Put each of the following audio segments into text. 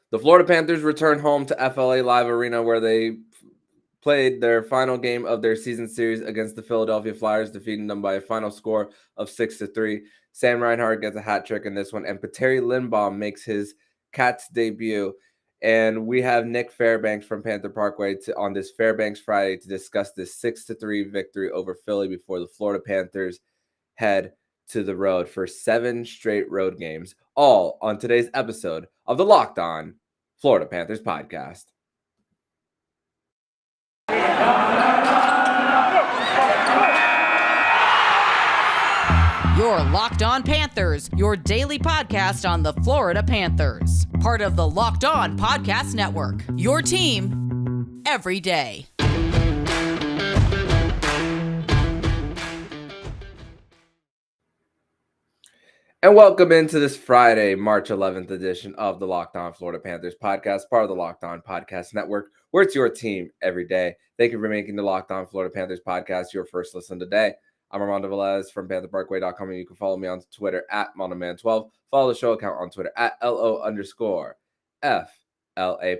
The Florida Panthers return home to FLA Live Arena where they played their final game of their season series against the Philadelphia Flyers, defeating them by a final score of 6-3. Sam Reinhart gets a hat trick in this one, and Petteri Lindbaum makes his Cats debut. And we have Nick Fairbanks from Panther Parkway on this Fairbanks Friday to discuss this 6-3 victory over Philly before the Florida Panthers head to the road for 7 straight road games, all on today's episode of the Locked On Florida Panthers podcast. Your Locked On Panthers, your daily podcast on the Florida Panthers. Part of the Locked On Podcast Network, your team every day. And welcome into this Friday, March 11th edition of the Locked On Florida Panthers podcast, part of the Locked On Podcast Network, where it's your team every day. Thank you for making the Locked On Florida Panthers podcast your first listen today. I'm Armando Velez from PantherParkway.com, and you can follow me on Twitter at MondoMan12. Follow the show account on Twitter at LO_FLA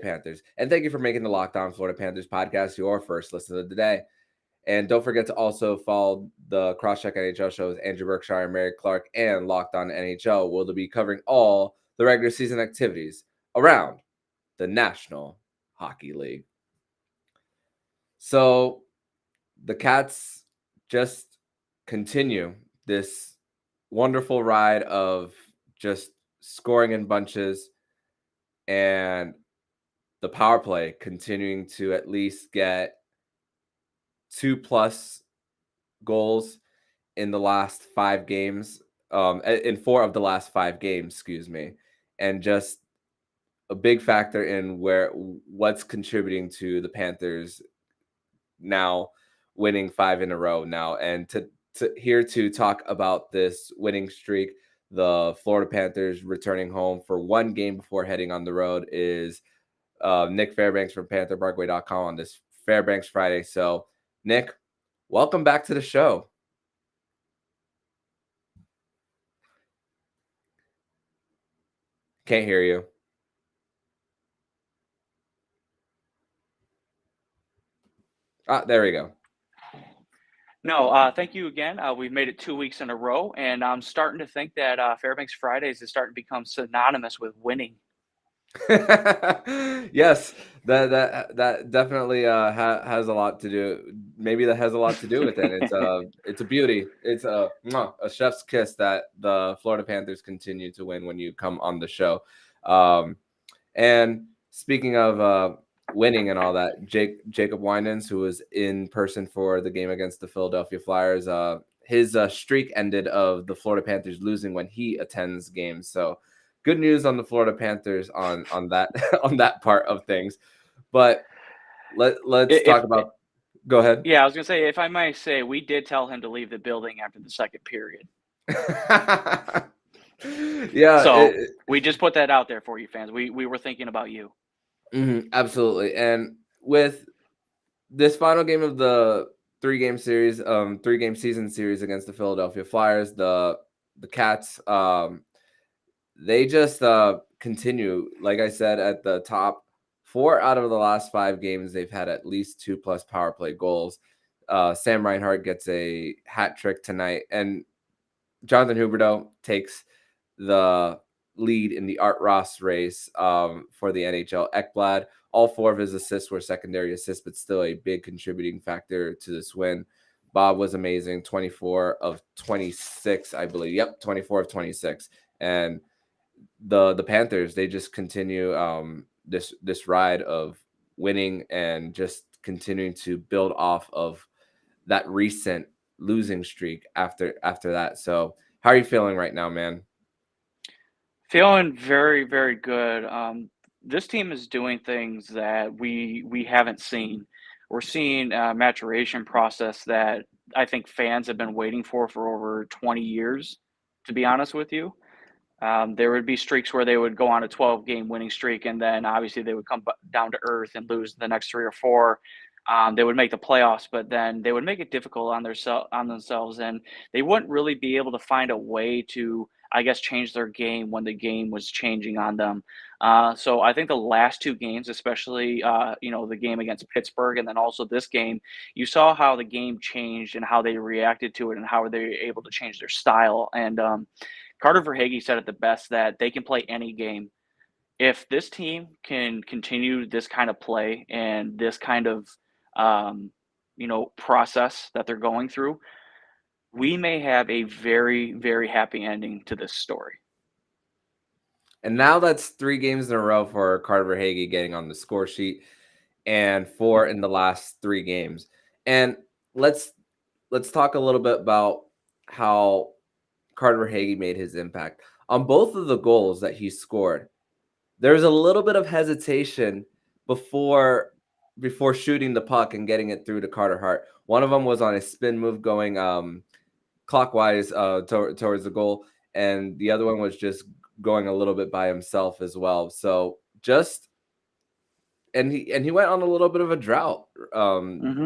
Panthers. And thank you for making the Locked On Florida Panthers podcast your first listen of the day. And don't forget to also follow the Crosscheck NHL shows, Andrew Berkshire, Mary Clark, and Locked On NHL. We'll be covering all the regular season activities around the National Hockey League. So the Cats just continue this wonderful ride of just scoring in bunches, and the power play continuing to at least get 2+ goals in the last 5 games, in 4 of the last 5 games, and just a big factor in what's contributing to the Panthers now winning 5 in a row now. And here to talk about this winning streak, the Florida Panthers returning home for 1 game before heading on the road, is Nick Fairbanks from PantherParkway.com on this Fairbanks Friday. So, Nick, welcome back to the show. Can't hear you. There we go. No, thank you again. We've made it 2 weeks in a row, and I'm starting to think that Fairbanks Fridays is starting to become synonymous with winning. Yes, that definitely has a lot to do. Maybe that has a lot to do with it. It's a beauty. It's a chef's kiss that the Florida Panthers continue to win when you come on the show. And speaking of winning and all that, Jacob Winans, who was in person for the game against the Philadelphia Flyers, his streak ended of the Florida Panthers losing when he attends games. So good news on the Florida Panthers on that on that part of things. But let's talk about. Go ahead. Yeah, I was gonna say, if I might say, we did tell him to leave the building after the second period. Yeah. So we just put that out there for you fans. We were thinking about you. Absolutely. And with this final game of the 3-game series, 3-game season series against the Philadelphia Flyers, the Cats, they just continue, like I said at the top. 4 out of the last 5 games, they've had at least 2+ power play goals. Sam Reinhart gets a hat trick tonight, and Jonathan Huberdeau takes the lead in the Art Ross race for the NHL. Ekblad, all 4 of his assists were secondary assists, but still a big contributing factor to this win. Bob was amazing, 24 of 26, I believe. Yep, 24 of 26. And the Panthers, they just continue this ride of winning and just continuing to build off of that recent losing streak after that. So how are you feeling right now, man? Feeling very, very good. This team is doing things that we haven't seen. We're seeing a maturation process that I think fans have been waiting for over 20 years, to be honest with you. There would be streaks where they would go on a 12-game winning streak, and then obviously they would come down to earth and lose the next 3 or 4. They would make the playoffs, but then they would make it difficult on themselves, and they wouldn't really be able to find a way to, I guess, change their game when the game was changing on them. So I think the last two games, especially the game against Pittsburgh, and then also this game, you saw how the game changed and how they reacted to it, and how they were able to change their style. And Carter Verhaeghe said it the best, that they can play any game. If this team can continue this kind of play and this kind of process that they're going through, we may have a very, very happy ending to this story. And now that's 3 games in a row for Carter Verhaeghe getting on the score sheet, and 4 in the last 3 games. And let's talk a little bit about how Carter Verhaeghe made his impact. On both of the goals that he scored, there's a little bit of hesitation before shooting the puck and getting it through to Carter Hart. One of them was on a spin move going clockwise towards the goal, and the other one was just going a little bit by himself as well. So he went on a little bit of a drought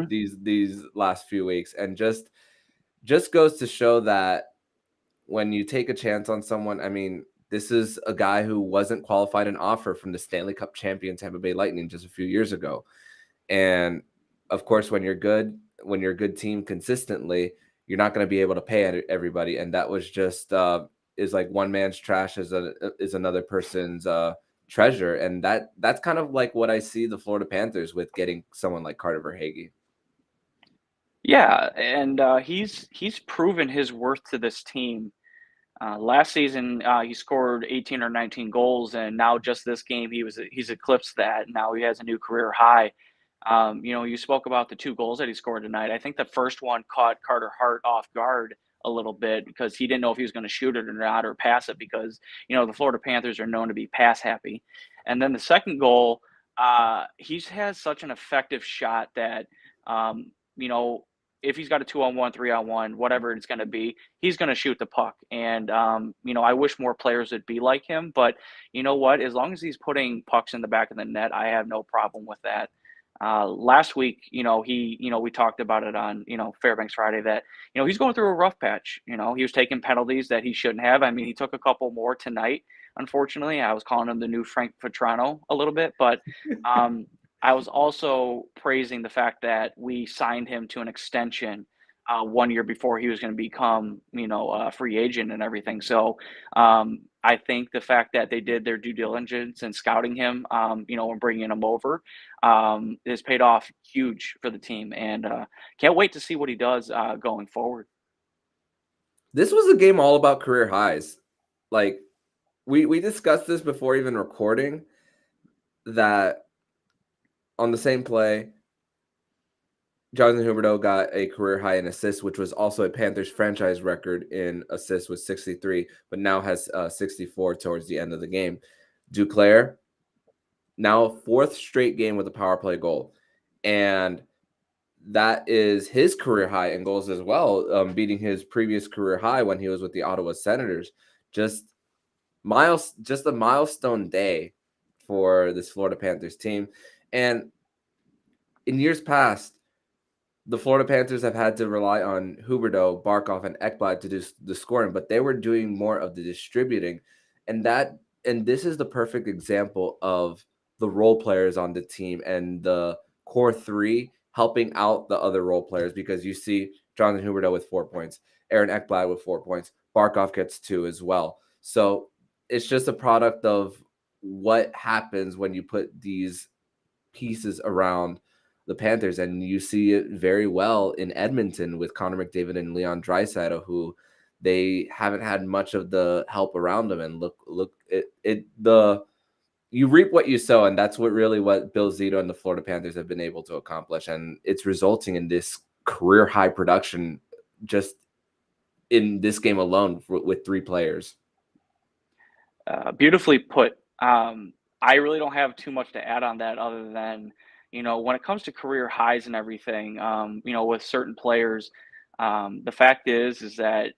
these last few weeks, and just goes to show that when you take a chance on someone, I mean, this is a guy who wasn't qualified an offer from the Stanley Cup champion Tampa Bay Lightning just a few years ago. And of course, when you're a good team consistently, you're not going to be able to pay everybody. And that was just is like one man's trash is another person's treasure. And that's kind of like what I see the Florida Panthers with getting someone like Carter Verhaeghe. Yeah, and he's proven his worth to this team. Last season, he scored 18 or 19 goals, and now just this game, he's eclipsed that. Now he has a new career high. You spoke about the 2 goals that he scored tonight. I think the first one caught Carter Hart off guard a little bit, because he didn't know if he was going to shoot it or not, or pass it, because the Florida Panthers are known to be pass happy. And then the second goal, he has such an effective shot that if he's got a 2-on-1, 3-on-1, whatever it's going to be, he's going to shoot the puck. And, I wish more players would be like him. But you know what? As long as he's putting pucks in the back of the net, I have no problem with that. Last week, we talked about it on, Fairbanks Friday, that, he's going through a rough patch. He was taking penalties that he shouldn't have. I mean, he took a couple more tonight. Unfortunately, I was calling him the new Frank Petrano a little bit, but I was also praising the fact that we signed him to an extension 1 year before he was going to become, a free agent and everything. So I think the fact that they did their due diligence in scouting him, and bringing him over, has paid off huge for the team. And can't wait to see what he does going forward. This was a game all about career highs. Like we discussed this before even recording, that on the same play, Jonathan Huberdeau got a career high in assists, which was also a Panthers franchise record in assists with 63, but now has 64 towards the end of the game. Duclair, now 4th straight game with a power play goal. And that is his career high in goals as well, beating his previous career high when he was with the Ottawa Senators. Just a milestone day for this Florida Panthers team. And in years past, the Florida Panthers have had to rely on Huberdeau, Barkov, and Ekblad to do the scoring, but they were doing more of the distributing. And this is the perfect example of the role players on the team and the core 3 helping out the other role players, because you see Jonathan Huberdeau with 4 points, Aaron Ekblad with 4 points, Barkov gets 2 as well. So it's just a product of what happens when you put these pieces around the Panthers, and you see it very well in Edmonton with Connor McDavid and Leon Draisaitl, who they haven't had much of the help around them. And you reap what you sow, and that's what Bill Zito and the Florida Panthers have been able to accomplish, and it's resulting in this career high production just in this game alone with 3 players. Beautifully put. I really don't have too much to add on that, other than, when it comes to career highs and everything, with certain players, the fact is that,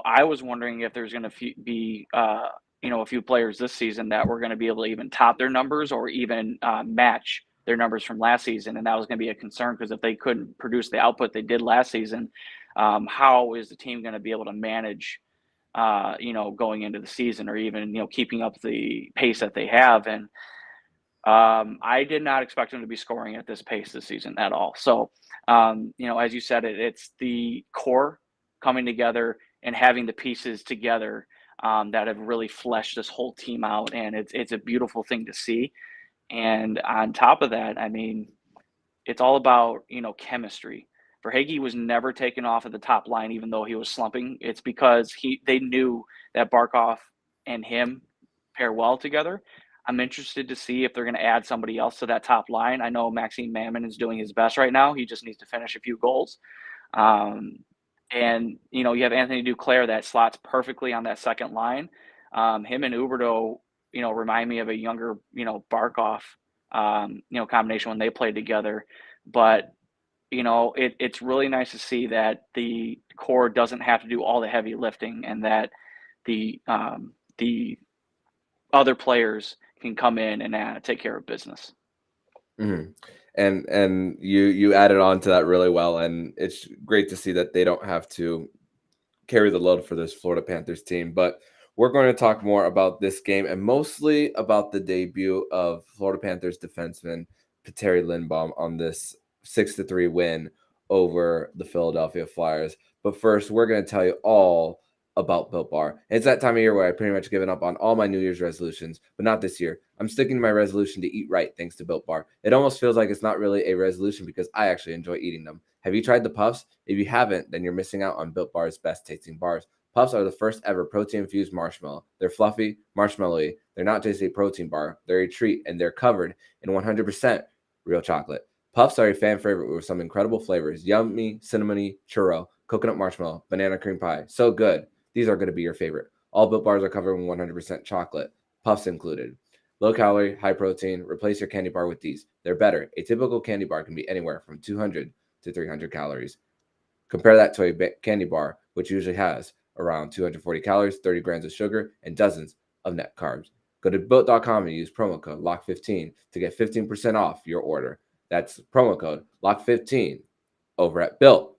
I was wondering if there's going to be, a few players this season that were going to be able to even top their numbers or even match their numbers from last season, and that was going to be a concern because if they couldn't produce the output they did last season, how is the team going to be able to manage, going into the season, or even keeping up the pace that they have? And I did not expect them to be scoring at this pace this season at all. So, as you said, it's the core coming together and having the pieces together that have really fleshed this whole team out, and it's a beautiful thing to see. And on top of that, I mean, it's all about chemistry. Verhaeghe was never taken off at the top line, even though he was slumping. It's because they knew that Barkov and him pair well together. I'm interested to see if they're going to add somebody else to that top line. I know Maxime Mammon is doing his best right now. He just needs to finish a few goals. And you have Anthony Duclair that slots perfectly on that second line. Him and Huberdeau, remind me of a younger, Barkov, combination when they played together. But, it's really nice to see that the core doesn't have to do all the heavy lifting, and that the other players can come in and take care of business. Mm-hmm. And you added on to that really well, and it's great to see that they don't have to carry the load for this Florida Panthers team. But we're going to talk more about this game, and mostly about the debut of Florida Panthers defenseman Petteri Lindbaum on this 6-3 win over the Philadelphia Flyers. But first, we're going to tell you all about Built Bar. It's that time of year where I've pretty much given up on all my New Year's resolutions, but not this year. I'm sticking to my resolution to eat right thanks to Built Bar. It almost feels like it's not really a resolution because I actually enjoy eating them. Have you tried the Puffs? If you haven't, then you're missing out on Built Bar's best tasting bars. Puffs are the first ever protein-infused marshmallow. They're fluffy, marshmallowy. They're not just a protein bar. They're a treat, and they're covered in 100% real chocolate. Puffs are a fan favorite with some incredible flavors: yummy, cinnamony, churro, coconut marshmallow, banana cream pie. So good. These are going to be your favorite. All Built Bars are covered in 100% chocolate, Puffs included. Low calorie, high protein. Replace your candy bar with these. They're better. A typical candy bar can be anywhere from 200 to 300 calories. Compare that to a candy bar, which usually has around 240 calories, 30 grams of sugar, and dozens of net carbs. Go to Built.com and use promo code LOCK15 to get 15% off your order. That's promo code LOCK15 over at Built.com.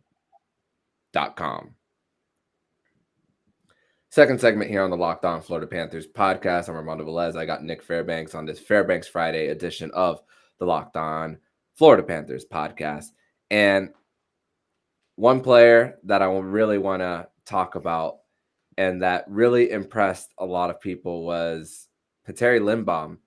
Second segment here on the Locked On Florida Panthers podcast. I'm Armando Velez. I got Nick Fairbanks on this Fairbanks Friday edition of the Locked On Florida Panthers podcast. And one player that I really want to talk about and that really impressed a lot of people was Petteri Lindbaum,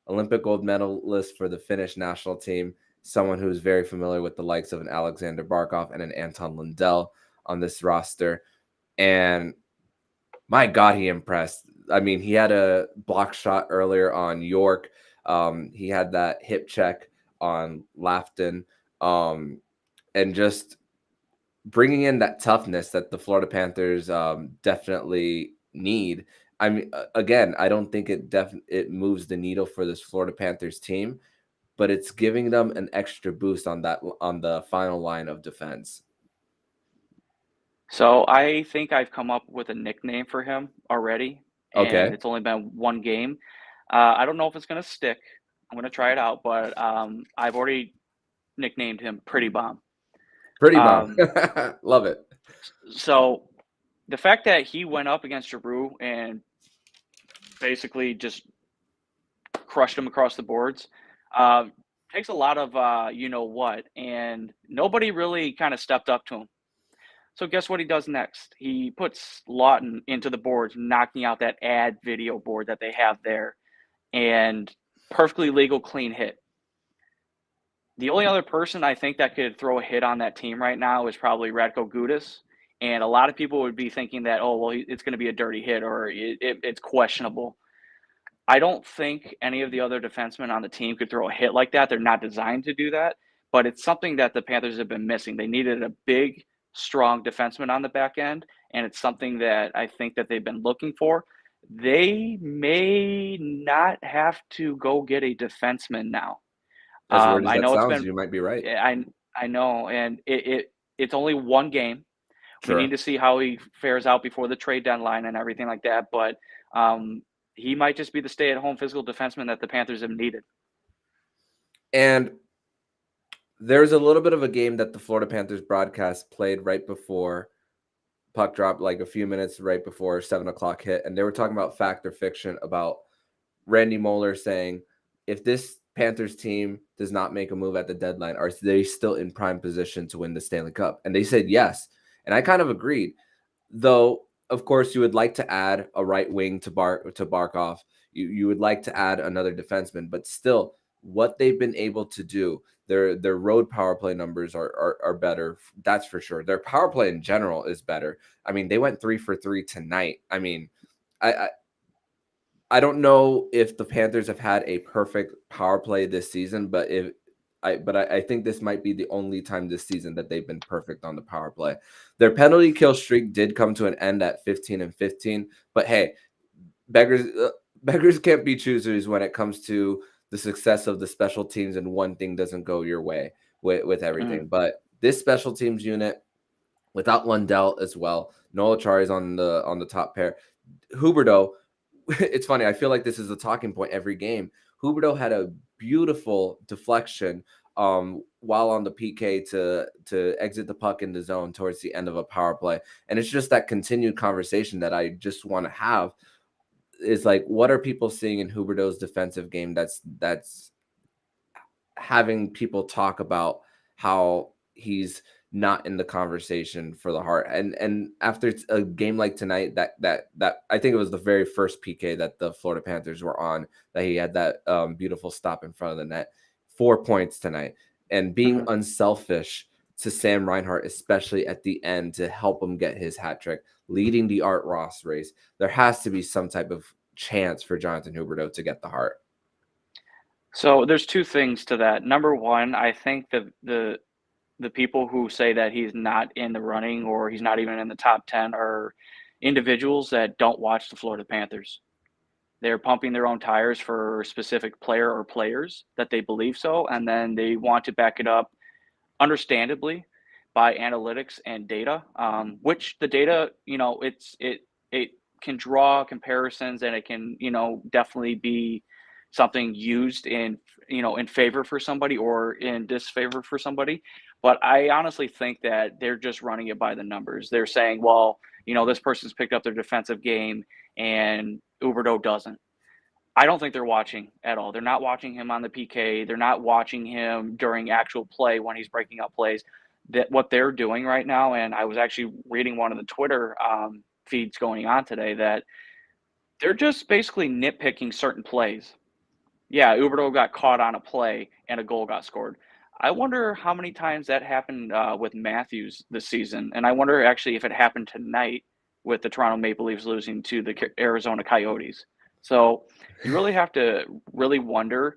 Olympic gold medalist for the Finnish national team, someone who's very familiar with the likes of an Alexander Barkov and an Anton Lundell on this roster. And my God, he impressed. I mean, he had a block shot earlier on York. He had that hip check on Lafton. And just bringing in that toughness that the Florida Panthers definitely need. I mean, again, I don't think it moves the needle for this Florida Panthers team, but it's giving them an extra boost on the final line of defense. So I think I've come up with a nickname for him already. Okay. And it's only been one game. I don't know if it's going to stick. I'm going to try it out, but I've already nicknamed him Pretty Bomb. Pretty Bomb. Love it. So the fact that he went up against Giroux and basically just crushed him across the boards takes a lot of and nobody really kind of stepped up to him. So guess what he does next? He puts Lawton into the boards, knocking out that ad video board that they have there, and perfectly legal clean hit. The only other person I think that could throw a hit on that team right now is probably Radko Gudas. And a lot of people would be thinking that, it's going to be a dirty hit or it's questionable. I don't think any of the other defensemen on the team could throw a hit like that. They're not designed to do that, but it's something that the Panthers have been missing. They needed a big, strong defenseman on the back end, and it's something that I think that they've been looking for. They may not have to go get a defenseman now. As weird as I that know sounds, it's been, you might be right. I know, and it's only one game. Sure. We need to see how he fares out before the trade deadline and everything like that. But he might just be the stay-at-home physical defenseman that the Panthers have needed. And there's a little bit of a game that the Florida Panthers broadcast played right before puck drop, like a few minutes right before 7:00 hit. And they were talking about fact or fiction about Randy Moeller saying, if this Panthers team does not make a move at the deadline, are they still in prime position to win the Stanley Cup? And they said yes. And I kind of agreed. Though, of course, you would like to add a right wing to Barkov. You would like to add another defenseman, but still, what they've been able to do, their road power play numbers are better. That's for sure. Their power play in general is better. I mean, they went 3 for 3 tonight. I mean, I don't know if the Panthers have had a perfect power play this season, but I think this might be the only time this season that they've been perfect on the power play. Their penalty kill streak did come to an end at 15-15, but hey, beggars can't be choosers when it comes to the success of the special teams, and one thing doesn't go your way with everything. But this special teams unit, without Lundell as well, Noel Acciari is on the top pair. Huberdeau, it's funny. I feel like this is a talking point every game. Huberdeau had a beautiful deflection while on the PK to exit the puck in the zone towards the end of a power play. And it's just that continued conversation that I just want to have is like, what are people seeing in Huberdeau's defensive game that's having people talk about how he's not in the conversation for the Hart. And after a game like tonight, that I think it was the very first PK that the Florida Panthers were on, that he had that beautiful stop in front of the net. 4 points tonight, and being unselfish to Sam Reinhart, especially at the end, to help him get his hat trick, leading the Art Ross race. There has to be some type of chance for Jonathan Huberdeau to get the Hart. So there's two things to that. Number one, I think the people who say that he's not in the running or he's not even in the top 10 are individuals that don't watch the Florida Panthers. They're pumping their own tires for a specific player or players that they believe so, and then they want to back it up, understandably, by analytics and data, which the data, it can draw comparisons, and it can, definitely be something used in favor for somebody or in disfavor for somebody. But I honestly think that they're just running it by the numbers. They're saying, well, this person's picked up their defensive game and Huberdeau doesn't. I don't think they're watching at all. They're not watching him on the PK. They're not watching him during actual play when he's breaking up plays. That what they're doing right now, and I was actually reading one of the Twitter feeds going on today, that they're just basically nitpicking certain plays. Yeah, Huberdeau got caught on a play and a goal got scored. I wonder how many times that happened with Matthews this season, and I wonder actually if it happened tonight with the Toronto Maple Leafs losing to the Arizona Coyotes. So you really have to really wonder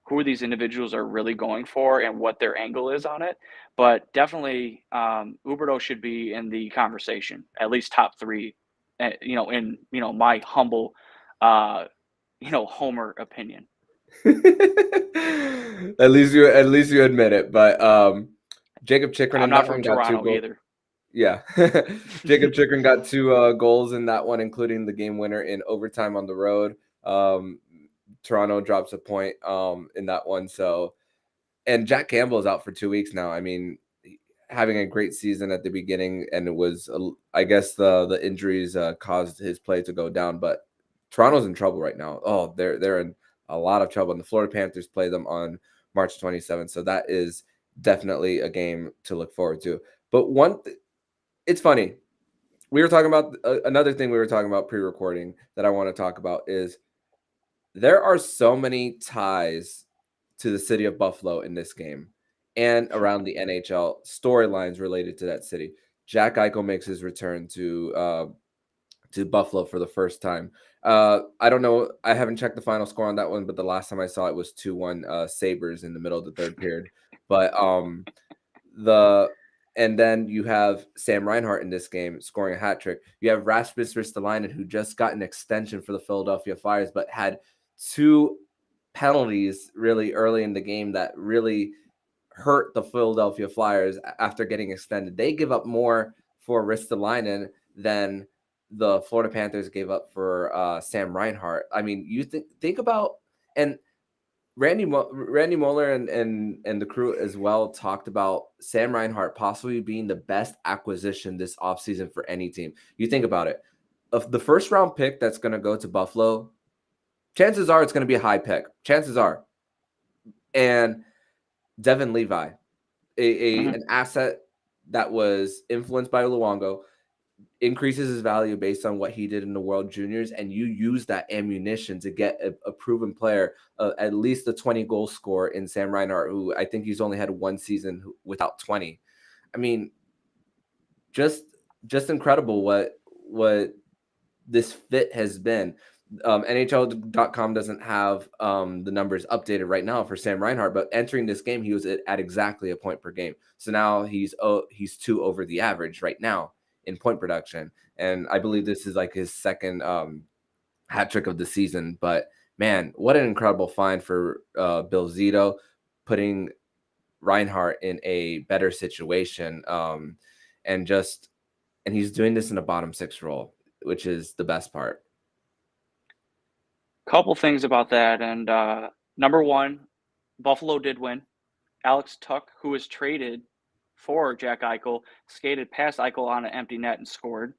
who these individuals are really going for and what their angle is on it. But definitely, Huberdeau should be in the conversation, at least top three. In my humble, Homer opinion. At least you admit it. But Jacob Chikrin, I'm not from Toronto either. Yeah. Jacob Chikrin got 2 goals in that one, including the game winner in overtime on the road. Toronto drops a point in that one. So, and Jack Campbell is out for 2 weeks now. I mean, having a great season at the beginning, and it was, I guess the injuries caused his play to go down. But Toronto's in trouble right now. Oh, they're in a lot of trouble. And the Florida Panthers play them on March 27th. So that is definitely a game to look forward to. But it's funny. We were talking about another thing we were talking about pre-recording that I want to talk about is there are so many ties to the city of Buffalo in this game and around the NHL, storylines related to that city. Jack Eichel makes his return to Buffalo for the first time. I don't know. I haven't checked the final score on that one, but the last time I saw it was 2-1 Sabres in the middle of the third period. But and then you have Sam Reinhart in this game scoring a hat trick. You have Rasmus Ristolainen, who just got an extension for the Philadelphia Flyers, but had 2 penalties really early in the game that really hurt the Philadelphia Flyers after getting extended. They give up more for Ristolainen than the Florida Panthers gave up for Sam Reinhart. I mean, you think about, and Randy Moeller and the crew as well talked about Sam Reinhart possibly being the best acquisition this offseason for any team. You think about it. Of the first round pick that's going to go to Buffalo, chances are it's going to be a high pick. Chances are. And Devin Levi, an asset that was influenced by Luongo, increases his value based on what he did in the World Juniors, and you use that ammunition to get a proven player, at least a 20-goal scorer in Sam Reinhart, who I think he's only had one season without 20. I mean, just incredible what this fit has been. NHL.com doesn't have the numbers updated right now for Sam Reinhart, but entering this game, he was at exactly a point per game. So now he's 2 over the average right now in point production. And I believe this is like his second hat trick of the season. But man, what an incredible find for Bill Zito, putting Reinhart in a better situation. And he's doing this in a bottom 6 role, which is the best part. Couple things about that. And number one, Buffalo did win. Alex Tuch, who was traded for Jack Eichel, skated past Eichel on an empty net and scored.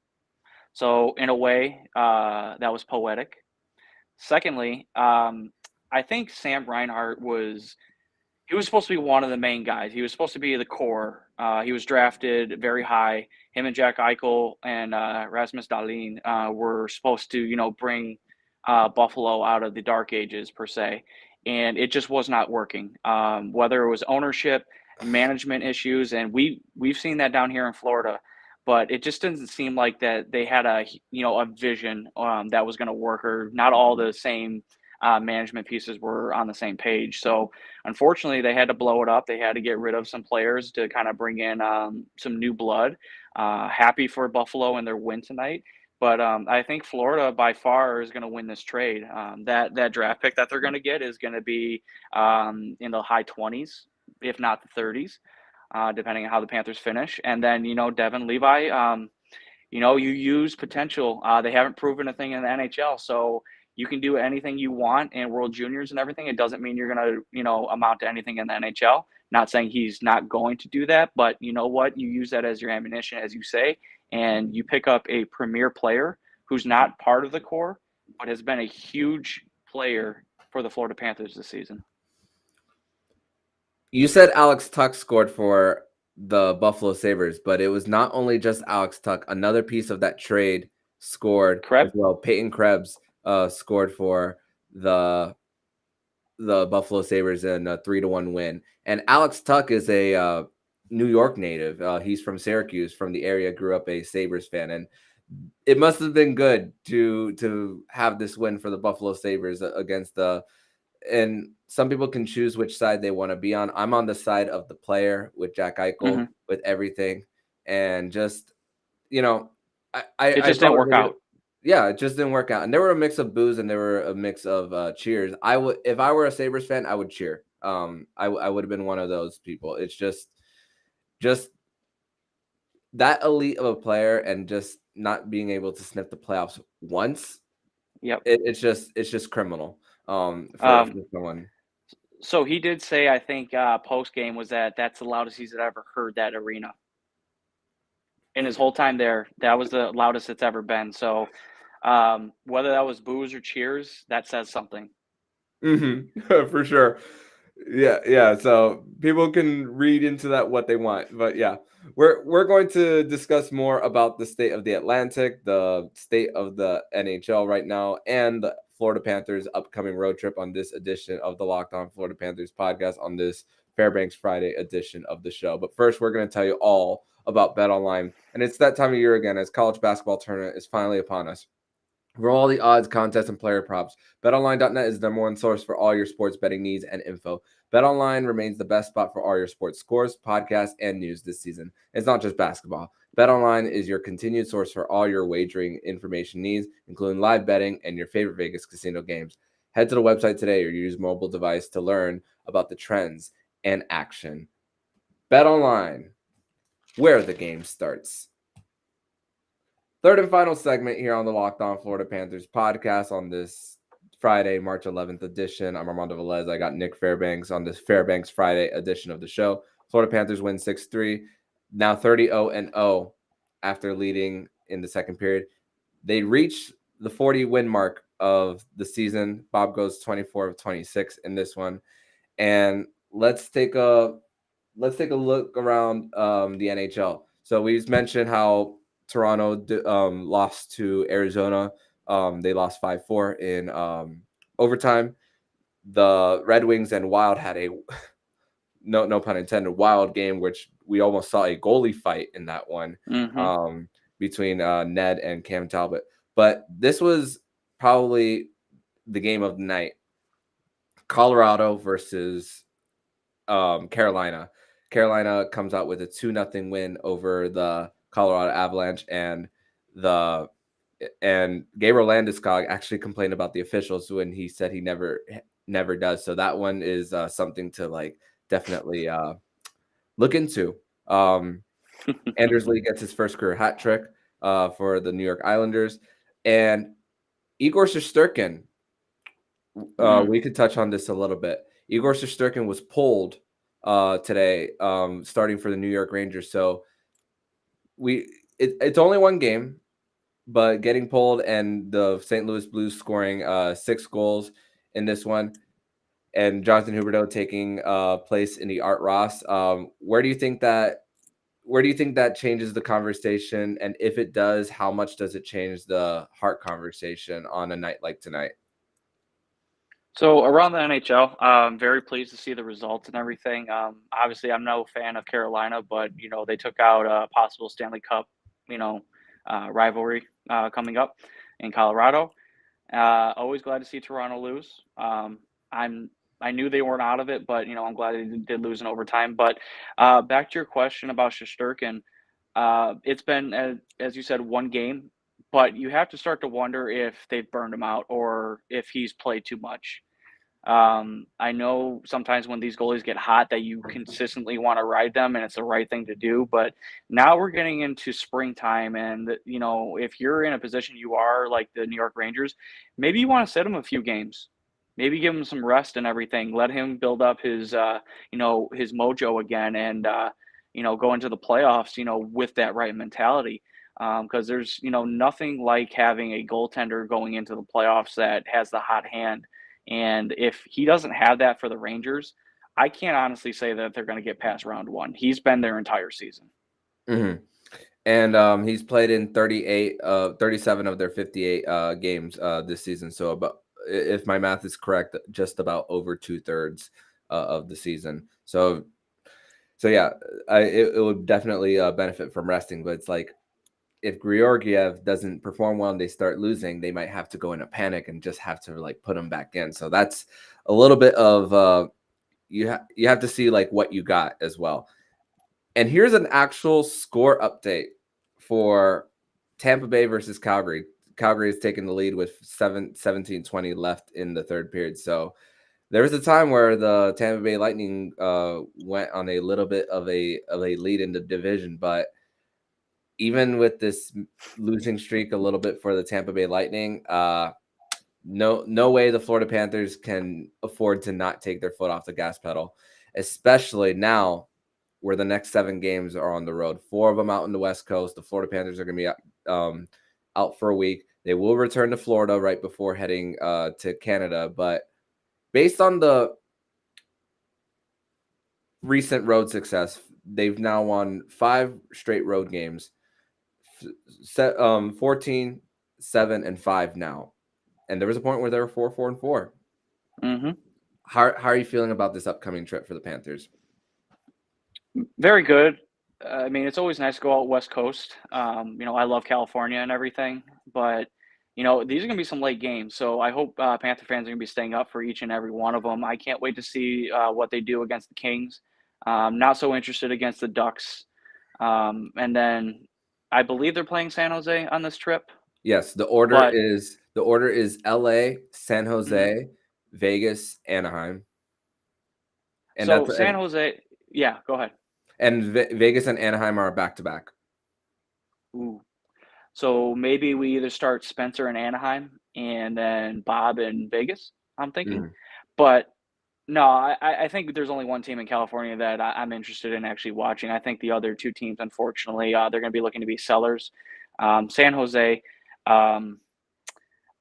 So in a way, that was poetic. Secondly, I think Sam Reinhart was supposed to be one of the main guys. He was supposed to be the core. He was drafted very high. Him and Jack Eichel and Rasmus Dahlin were supposed to, bring Buffalo out of the dark ages per se, and it just was not working. Whether it was ownership, management issues, and we've seen that down here in Florida, but it just doesn't seem like that they had a vision that was going to work, or not all the same management pieces were on the same page. So unfortunately, they had to blow it up. They had to get rid of some players to kind of bring in some new blood. Happy for Buffalo and their win tonight. But I think Florida by far is going to win this trade. That draft pick that they're going to get is going to be in the high 20s, if not the 30s, depending on how the Panthers finish. And then, Devin Levi, you use potential. They haven't proven a thing in the NHL. So you can do anything you want in World Juniors and everything. It doesn't mean you're going to, amount to anything in the NHL. Not saying he's not going to do that, but you know what? You use that as your ammunition, as you say, and you pick up a premier player who's not part of the core, but has been a huge player for the Florida Panthers this season. You said Alex Tuch scored for the Buffalo Sabres, but it was not only just Alex Tuch. Another piece of that trade scored as well. Peyton Krebs scored for the Buffalo Sabres in a 3-1 win. And Alex Tuch is a New York native. He's from Syracuse, from the area, grew up a Sabres fan. And it must have been good to have this win for the Buffalo Sabres against and some people can choose which side they want to be on. I'm on the side of the player with Jack Eichel, with everything. And just, it just didn't work out. Yeah, it just didn't work out. And there were a mix of boos and there were a mix of cheers. If I were a Sabres fan, I would cheer. I would have been one of those people. It's just that elite of a player and just not being able to sniff the playoffs once. Yep. It's just criminal. For someone. So he did say, I think post game was that's the loudest he's ever heard that arena. In his whole time there, that was the loudest it's ever been. So whether that was boos or cheers, that says something. For sure. Yeah. So people can read into that what they want, but yeah, we're going to discuss more about the state of the Atlantic, the state of the NHL right now, and the Florida Panthers upcoming road trip on this edition of the Locked On Florida Panthers podcast on this Fairbanks Friday edition of the show. But first, we're going to tell you all about BetOnline, and it's that time of year again as college basketball tournament is finally upon us. For all the odds, contests, and player props, BetOnline.net is the number one source for all your sports betting needs and info. BetOnline remains the best spot for all your sports scores, podcasts, and news this season. It's not just basketball. BetOnline is your continued source for all your wagering information needs, including live betting and your favorite Vegas casino games. Head to the website today or use mobile device to learn about the trends and action. BetOnline, where the game starts. Third and final segment here on the Locked On Florida Panthers podcast on this Friday, March 11th edition. I'm Armando Velez. I got Nick Fairbanks on this Fairbanks Friday edition of the show. Florida Panthers win 6-3, now 30-0 after leading in the second period. They reached the 40 win mark of the season. Bob goes 24 of 26 in this one. And let's take a look around the NHL. So we've mentioned how Toronto lost to Arizona. They lost 5-4 in overtime. The Red Wings and Wild had a no pun intended wild game, which we almost saw a goalie fight in that one between Ned and Cam Talbot. But this was probably the game of the night. Colorado versus Carolina. Carolina comes out with a 2-0 win over the Colorado Avalanche, and Gabriel Landeskog actually complained about the officials when he said he never does. So that one is something to definitely look into. Anders Lee gets his first career hat trick for the New York Islanders, and Igor Shesterkin. We could touch on this a little bit. Igor Shesterkin was pulled today, starting for the New York Rangers. So it's only one game, but getting pulled, and the St. Louis Blues scoring 6 goals in this one, and Jonathan Huberdeau taking place in the Art Ross. Where do you think that changes the conversation? And if it does, how much does it change the Hart conversation on a night like tonight? So around the NHL, I'm very pleased to see the results and everything. Obviously, I'm no fan of Carolina, but they took out a possible Stanley Cup, rivalry coming up in Colorado. Always glad to see Toronto lose. I knew they weren't out of it, but I'm glad they did lose in overtime. But back to your question about Shesterkin, it's been, as you said, one game, but you have to start to wonder if they've burned him out or if he's played too much. I know sometimes when these goalies get hot that you consistently want to ride them, and it's the right thing to do. But now we're getting into springtime, and if you're in a position you are like the New York Rangers, maybe you want to sit him a few games. Maybe give him some rest and everything. Let him build up his his mojo again, and go into the playoffs, with that right mentality. Because there's nothing like having a goaltender going into the playoffs that has the hot hand. And if he doesn't have that for the Rangers, I can't honestly say that they're going to get past round one. He's been their entire season. Mm-hmm. And he's played in 37 of their 58 games this season. So about, if my math is correct, just about over 2/3 of the season. So yeah, it would definitely benefit from resting. But it's like, if Georgiev doesn't perform well and they start losing, they might have to go in a panic and just have to put him back in. So that's a little bit of you have to see what you got as well. And here's an actual score update for Tampa Bay versus Calgary. Calgary has taken the lead with 17-20 left in the third period. So there was a time where the Tampa Bay Lightning went on a little bit of a lead in the division, but even with this losing streak a little bit for the Tampa Bay Lightning, no way the Florida Panthers can afford to not take their foot off the gas pedal, especially now where the next 7 games are on the road. 4 of them out in the West Coast. The Florida Panthers are going to be out for a week. They will return to Florida right before heading to Canada. But based on the recent road success, they've now won 5 straight road games. 14, 7, and 5 now. And there was a point where they were 4-4-4. Mm-hmm. How are you feeling about this upcoming trip for the Panthers? Very good. I mean, it's always nice to go out West Coast. I love California and everything, but these are going to be some late games. So I hope Panther fans are going to be staying up for each and every one of them. I can't wait to see what they do against the Kings. Not so interested against the Ducks. And then I believe they're playing San Jose on this trip. Yes, the order is LA, San Jose, Vegas, Anaheim. And so San Jose, yeah, go ahead. And Vegas and Anaheim are back-to-back. Ooh. So maybe we either start Spencer in Anaheim and then Bob in Vegas, I'm thinking. Mhm. But no, I think there's only one team in California that I'm interested in actually watching. I think the other two teams, unfortunately, they're going to be looking to be sellers. San Jose, um,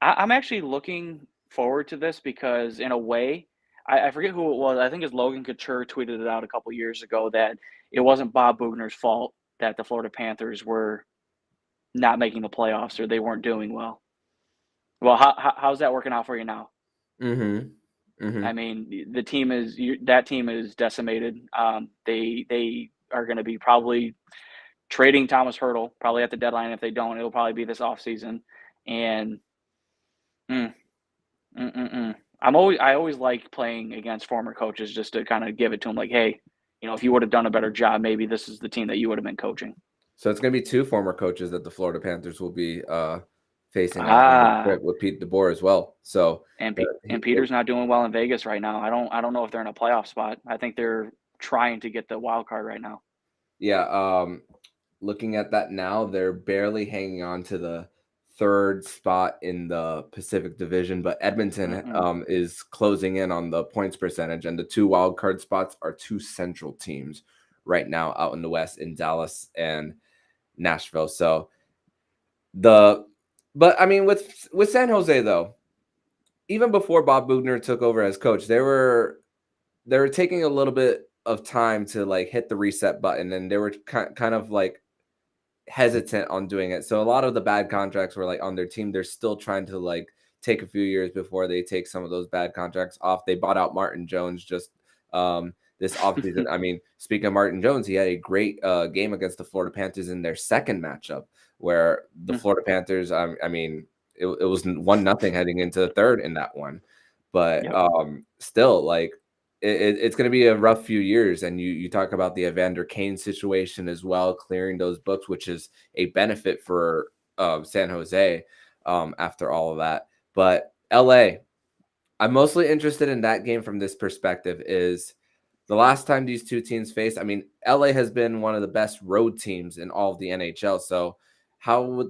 I'm actually looking forward to this because, in a way, I forget who it was. I think it's Logan Couture tweeted it out a couple years ago that it wasn't Bob Bugner's fault that the Florida Panthers were not making the playoffs or they weren't doing well. Well, how's that working out for you now? Mhm. I Mhm. mean, the team is that team is decimated. They are going to be probably trading Thomas Hertel probably at the deadline. If they don't, it'll probably be this offseason. And mm, I always like playing against former coaches just to kind of give it to them, like, hey, if you would have done a better job, maybe this is the team that you would have been coaching. So it's going to be two former coaches that the Florida Panthers will be facing on a home Ah, trip with Pete DeBoer as well. So and uh, And he, Peter's not doing well in Vegas right now. I don't know if they're in a playoff spot. I think they're trying to get the wild card right now. yeah, looking at that now, they're barely hanging on to the third spot in the Pacific Division, but Edmonton Mm-mm. is closing in on the points percentage, and the two wild card spots are two central teams right now out in the West in Dallas and Nashville. So the but I mean with San Jose though, even before Bob Bugner took over as coach, they were taking a little bit of time to like hit the reset button, and they were kind of like hesitant on doing it. So a lot of the bad contracts were like on their team. They're still trying to like take a few years before they take some of those bad contracts off. They bought out Martin Jones just this offseason. I mean, speaking of Martin Jones, he had a great game against the Florida Panthers in their second matchup, where the Florida Panthers, I mean, it was 1-0 heading into the third in that one. But Yep. still, like, it's going to be a rough few years. And you talk about the Evander Kane situation as well, clearing those books, which is a benefit for San Jose after all of that. But LA, I'm mostly interested in that game from this perspective is the last time these two teams faced. I mean, LA has been one of the best road teams in all of the NHL. So how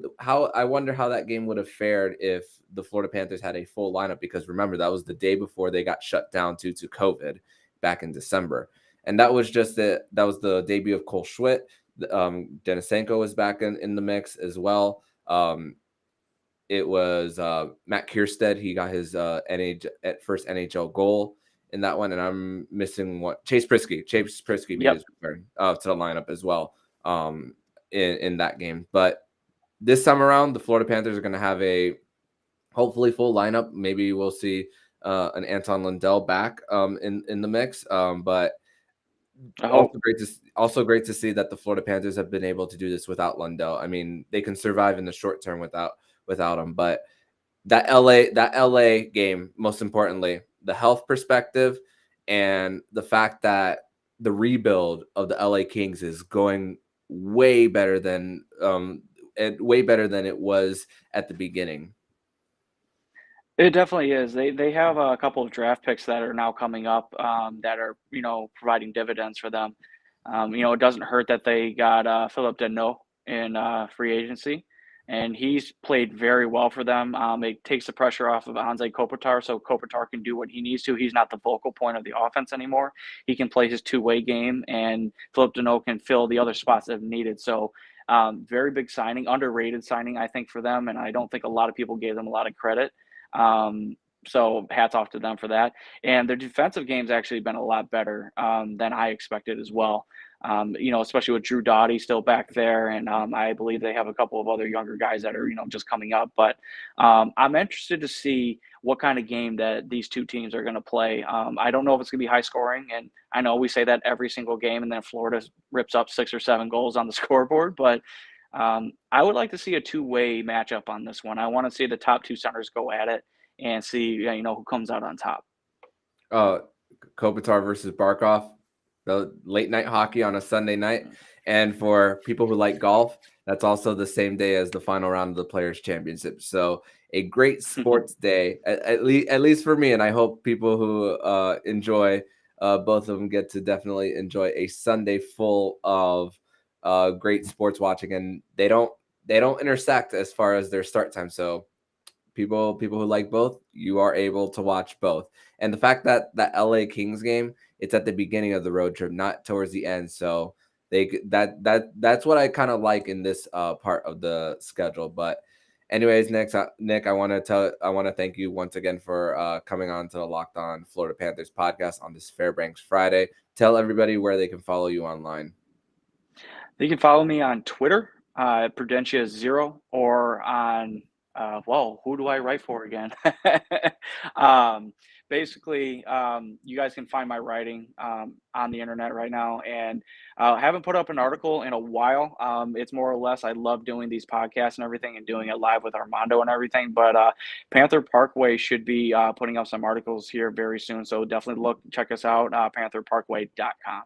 I wonder how that game would have fared if the Florida Panthers had a full lineup, because remember that was the day before they got shut down due to COVID back in December. And that was the debut of Cole Schwitt. Denisenko was back in the mix as well. It was Matt Kierstead. He got his first NHL goal in that one, and I'm missing what Chase Prisky. Chase Prisky made Yep. his return to the lineup as well in that game. But this time around, the Florida Panthers are going to have a hopefully full lineup. Maybe we'll see an Anton Lundell back in the mix. But I hope. also great to see that the Florida Panthers have been able to do this without Lundell. I mean, they can survive in the short term without him, but that LA game, most importantly, the health perspective and the fact that the rebuild of the LA Kings is going way better than it was at the beginning. It definitely is. They have a couple of draft picks that are now coming up that are providing dividends for them. It doesn't hurt that they got Philip Deneau in free agency, and he's played very well for them. It takes the pressure off of Anze Kopitar, so Kopitar can do what he needs to. He's not the focal point of the offense anymore. He can play his two-way game, and Philip Deneau can fill the other spots that needed. So very big signing, underrated signing, I think, for them, and I don't think a lot of people gave them a lot of credit. So hats off to them for that. And their defensive game's actually been a lot better than I expected as well. Especially with Drew Doughty still back there, and I believe they have a couple of other younger guys that are just coming up. But I'm interested to see what kind of game that these two teams are going to play. I don't know if it's going to be high scoring, and I know we say that every single game, and then Florida rips up 6 or 7 goals on the scoreboard, but I would like to see a two-way matchup on this one. I want to see the top two centers go at it and see who comes out on top. Kopitar versus Barkov, the late night hockey on a Sunday night. And for people who like golf, that's also the same day as the final round of the Players' Championship. So a great sports day, at least for me. And I hope people who enjoy both of them get to definitely enjoy a Sunday full of great sports watching. And they don't intersect as far as their start time. So people who like both, you are able to watch both. And the fact that that LA Kings game, it's at the beginning of the road trip, not towards the end. So that's what I kind of like in this part of the schedule. But anyways, Nick, I want to thank you once again for coming on to the Locked On Florida Panthers podcast on this Fairbanks Friday. Tell everybody where they can follow you online. You can follow me on Twitter, Prudentia0, or on, who do I write for again? Basically, you guys can find my writing on the internet right now, and I haven't put up an article in a while. It's more or less, I love doing these podcasts and everything and doing it live with Armando and everything, but Panther Parkway should be putting up some articles here very soon, so definitely check us out, pantherparkway.com.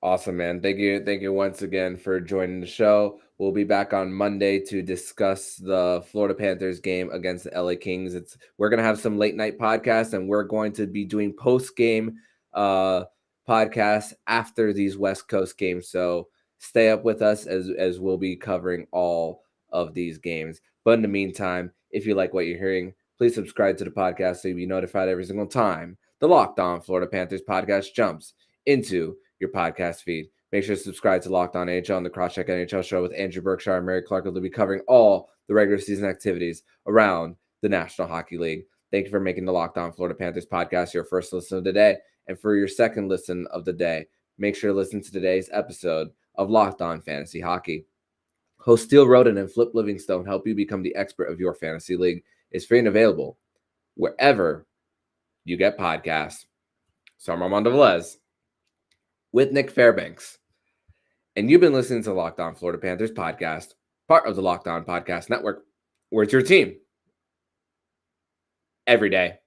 Awesome, man. Thank you once again for joining the show. We'll be back on Monday to discuss the Florida Panthers game against the LA Kings. We're gonna have some late night podcasts, and we're going to be doing post game podcasts after these West Coast games. So stay up with us as we'll be covering all of these games. But in the meantime, if you like what you're hearing, please subscribe to the podcast so you'll be notified every single time the Locked On Florida Panthers podcast jumps into your podcast feed. Make sure to subscribe to Locked On NHL and the Crosscheck NHL show with Andrew Berkshire and Mary Clark. Will be covering all the regular season activities around the National Hockey League. Thank you for making the Locked On Florida Panthers podcast your first listen of the day. And for your second listen of the day, make sure to listen to today's episode of Locked On Fantasy Hockey. Host Steele Roden and Flip Livingstone help you become the expert of your fantasy league. It's free and available wherever you get podcasts. So I'm Armando Velez with Nick Fairbanks. And you've been listening to the Locked On Florida Panthers podcast, part of the Locked On Podcast Network, where it's your team every day.